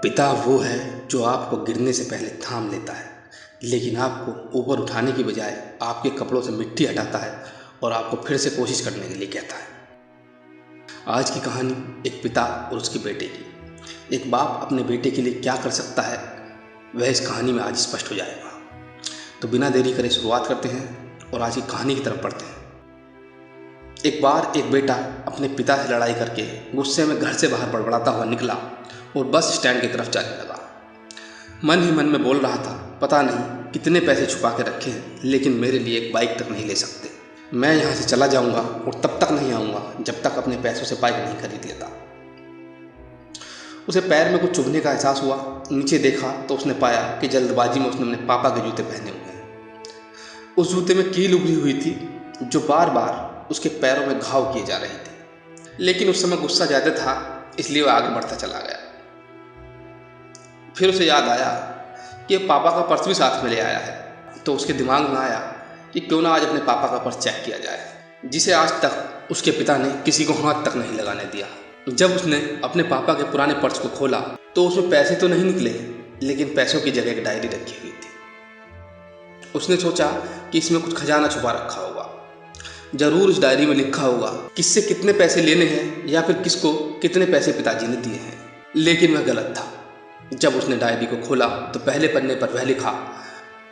पिता वो है जो आपको गिरने से पहले थाम लेता है, लेकिन आपको ऊपर उठाने की बजाय आपके कपड़ों से मिट्टी हटाता है और आपको फिर से कोशिश करने के लिए कहता है। आज की कहानी एक पिता और उसके बेटे की। एक बाप अपने बेटे के लिए क्या कर सकता है, वह इस कहानी में आज स्पष्ट हो जाएगा। तो बिना देरी करे शुरुआत करते हैं और आज की कहानी की तरफ बढ़ते हैं। एक बार एक बेटा अपने पिता से लड़ाई करके गुस्से में घर से बाहर बड़बड़ाता हुआ निकला और बस स्टैंड की तरफ जाने लगा। मन ही मन में बोल रहा था, पता नहीं कितने पैसे छुपा के रखे हैं, लेकिन मेरे लिए एक बाइक तक नहीं ले सकते। मैं यहाँ से चला जाऊँगा और तब तक नहीं आऊँगा जब तक अपने पैसों से बाइक नहीं खरीद लेता। उसे पैर में कुछ चुभने का एहसास हुआ। नीचे देखा तो उसने पाया कि जल्दबाजी में उसने अपने पापा के जूते पहने हुए हैं। उस जूते में कील उभरी हुई थी जो बार बार उसके पैरों में घाव किए जा रही थी, लेकिन उस समय गुस्सा ज़्यादा था, इसलिए वह आगे बढ़ता चला गया। फिर उसे याद आया कि पापा का पर्स भी साथ में ले आया है, तो उसके दिमाग में आया कि क्यों ना आज अपने पापा का पर्स चेक किया जाए, जिसे आज तक उसके पिता ने किसी को हाथ तक नहीं लगाने दिया। जब उसने अपने पापा के पुराने पर्स को खोला तो उसमें पैसे तो नहीं निकले, लेकिन पैसों की जगह एक डायरी रखी हुई थी। उसने सोचा कि इसमें कुछ खजाना छुपा रखा होगा, जरूर इस डायरी में लिखा होगा किससे कितने पैसे लेने हैं या फिर किसको कितने पैसे पिताजी ने दिए हैं। लेकिन वह गलत था। जब उसने डायरी को खोला तो पहले पन्ने पर वह लिखा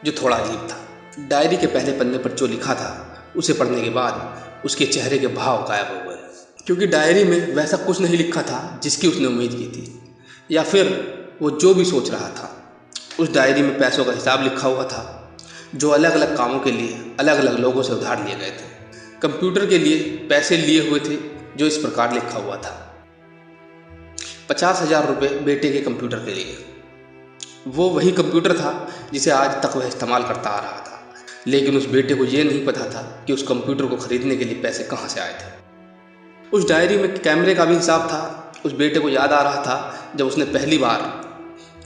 जो थोड़ा अजीब था। डायरी के पहले पन्ने पर जो लिखा था उसे पढ़ने के बाद उसके चेहरे के भाव गायब हो गए, क्योंकि डायरी में वैसा कुछ नहीं लिखा था जिसकी उसने उम्मीद की थी, या फिर वो जो भी सोच रहा था। उस डायरी में पैसों का हिसाब लिखा हुआ था जो अलग अलग कामों के लिए अलग अलग लोगों से उधार लिए गए थे। कंप्यूटर के लिए पैसे लिए हुए थे जो इस प्रकार लिखा हुआ था, 50,000 रुपये बेटे के कंप्यूटर के लिए। वो वही कंप्यूटर था जिसे आज तक वह इस्तेमाल करता आ रहा था, लेकिन उस बेटे को ये नहीं पता था कि उस कंप्यूटर को खरीदने के लिए पैसे कहाँ से आए थे। उस डायरी में कैमरे का भी हिसाब था। उस बेटे को याद आ रहा था जब उसने पहली बार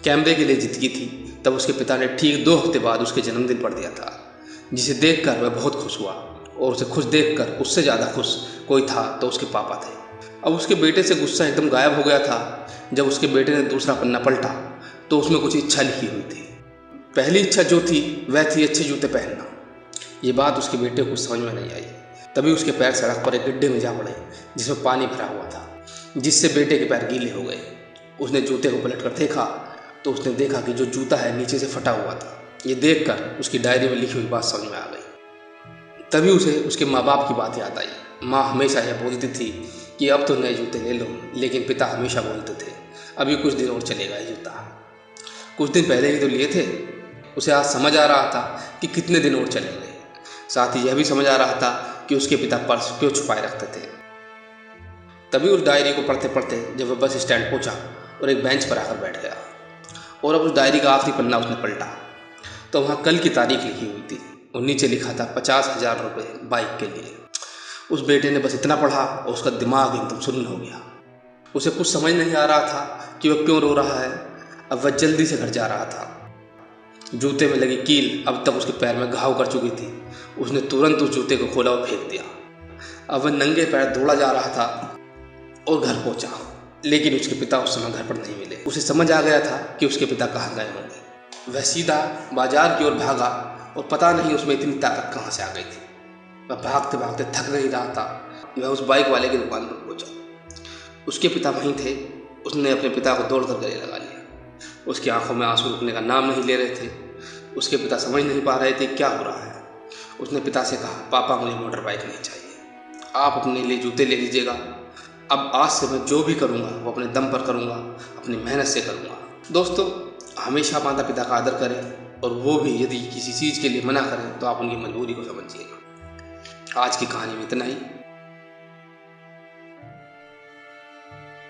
कैमरे के लिए जिद की थी, तब उसके पिता ने ठीक 2 हफ्ते बाद उसके जन्मदिन पर दिया था, जिसे देखकर वह बहुत खुश हुआ। और उसे खुश देखकर उससे ज़्यादा खुश कोई था तो उसके पापा थे। अब उसके बेटे से गुस्सा एकदम गायब हो गया था। जब उसके बेटे ने दूसरा पन्ना पलटा तो उसमें कुछ इच्छा लिखी हुई थी। पहली इच्छा जो थी वह थी अच्छे जूते पहनना। ये बात उसके बेटे को समझ में नहीं आई। तभी उसके पैर सड़क पर एक गड्ढे में जा पड़े जिसमें पानी भरा हुआ था, जिससे बेटे के पैर गीले हो गए। उसने जूते को पलट कर देखा तो उसने देखा कि जो जूता है नीचे से फटा हुआ था। ये देखकर उसकी डायरी में लिखी हुई बात समझ में आ गई। तभी उसे उसके माँ बाप की बात याद आई। माँ हमेशा यह बोलती थी कि अब तो नए जूते ले लो, लेकिन पिता हमेशा बोलते थे अभी कुछ दिन और चलेगा ये जूता। कुछ दिन पहले ही तो लिए थे। उसे आज समझ आ रहा था कि कितने दिन और चलेंगे। साथ ही यह भी समझ आ रहा था कि उसके पिता पर्स क्यों छुपाए रखते थे। तभी उस डायरी को पढ़ते पढ़ते जब वह बस स्टैंड पहुंचा और एक बेंच पर आकर बैठ गया, और अब उस डायरी का आखिरी पन्ना उसने पलटा तो वहाँ कल की तारीख लिखी हुई थी और नीचे लिखा था 50,000 रुपये बाइक के लिए। उस बेटे ने बस इतना पढ़ा और उसका दिमाग एकदम सुन्न हो गया। उसे कुछ समझ नहीं आ रहा था कि वह क्यों रो रहा है। अब वह जल्दी से घर जा रहा था। जूते में लगी कील अब तक उसके पैर में घाव कर चुकी थी। उसने तुरंत उस जूते को खोला और फेंक दिया। अब वह नंगे पैर दौड़ा जा रहा था और घर पहुंचा, लेकिन उसके पिता उस समय घर पर नहीं मिले। उसे समझ आ गया था कि उसके पिता कहाँ गए होंगे। वह सीधा बाजार की ओर भागा और पता नहीं उसमें इतनी ताकत कहाँ से आ गई थी। वह भागते भागते थक नहीं रहा था। वह उस बाइक वाले की दुकान पर पहुंचा। उसके पिता वहीं थे। उसने अपने पिता को दौड़कर गले लगा लिया। उसकी आंखों में आंसू रुकने का नाम नहीं ले रहे थे। उसके पिता समझ नहीं पा रहे थे क्या हो रहा है। उसने पिता से कहा, पापा मुझे मोटर बाइक नहीं चाहिए, आप अपने लिए जूते ले लीजिएगा। अब आज से मैं जो भी करूँगा वो अपने दम पर करूँगा, अपनी मेहनत से करूँगा। दोस्तों, हमेशा माता पिता का आदर करें, और वो भी यदि किसी चीज़ के लिए मना करें तो आप उनकी मजबूरी को समझिएगा। आज की कहानी में इतना ही।